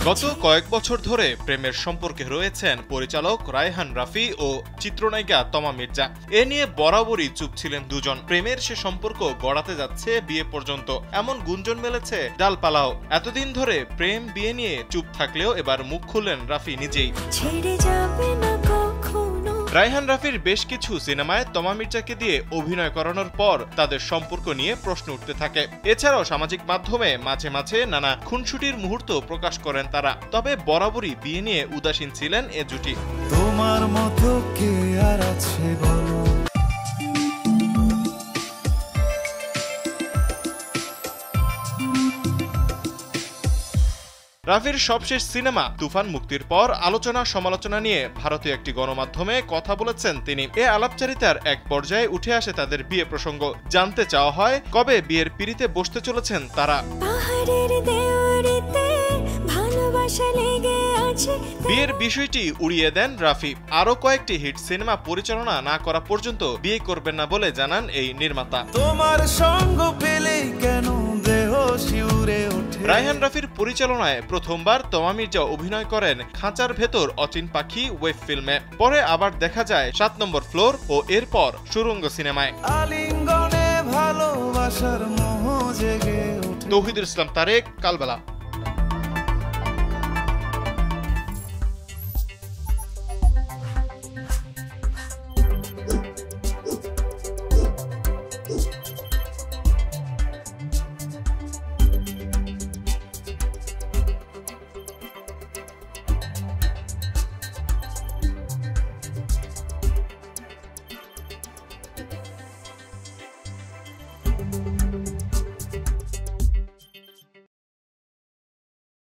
গত কয়েক বছর ধরে প্রেমের সম্পর্কে রয়েছেন পরিচালক রায়হান রাফি ও চিত্রনায়িকা তমা মির্জা। এ নিয়ে বরাবরই চুপ ছিলেন দুজন। প্রেমের সে সম্পর্ক গড়াতে যাচ্ছে বিয়ে পর্যন্ত, এমন গুঞ্জন মেলেছে ডালপালাও। এতদিন ধরে প্রেম বিয়ে নিয়ে চুপ থাকলেও এবার মুখ খুললেন রাফি নিজেই। রায়হান রাফির বেশ কিছু সিনেমায় তমা মির্জাকে দিয়ে অভিনয় করানোর পর তাদের সম্পর্ক নিয়ে প্রশ্ন উঠতে থাকে। এছাড়াও সামাজিক মাধ্যমে মাঝে মাঝে নানা খুনসুটির মুহূর্ত প্রকাশ করেন তারা। তবে বরাবরই বিয়ে নিয়ে উদাসীন ছিলেন এ জুটি। তোমার মতো কে আর আছে বলো। রাফির সবশেষ সিনেমা তুফান মুক্তির পর আলোচনা সমালোচনা নিয়ে ভারতীয় একটি গণমাধ্যমে কথা বলেছেন তিনি। এ আলাপচারিতার এক পর্যায়ে উঠে আসে তাদের বিয়ে প্রসঙ্গ। জানতে চাওয়া হয় কবে বিয়ের পিঁড়িতে বসতে চলেছেন তারা। বিয়ের বিষয়টি উড়িয়ে দেন রাফি। আরো কয়েকটি হিট সিনেমা পরিচালনা না করা পর্যন্ত বিয়ে করবেন না বলে জানান এই নির্মাতা। তোমার সঙ্গ পেলে কেন দেহ শিউরে ওঠে। রায়হান রাফির পরিচালনায় প্রথমবার তমা মির্জা অভিনয় করেন খাঁচার ভেতর অচিন পাখি ওয়েব ফিল্মে। পরে আবার দেখা যায় ৭ নম্বর ফ্লোর ও এরপর সুড়ঙ্গ সিনেমায়। আলিঙ্গনে ভালোবাসার মোহ জেগে ওঠে। তৌহিদুল ইসলাম তারেক, কালবেলা।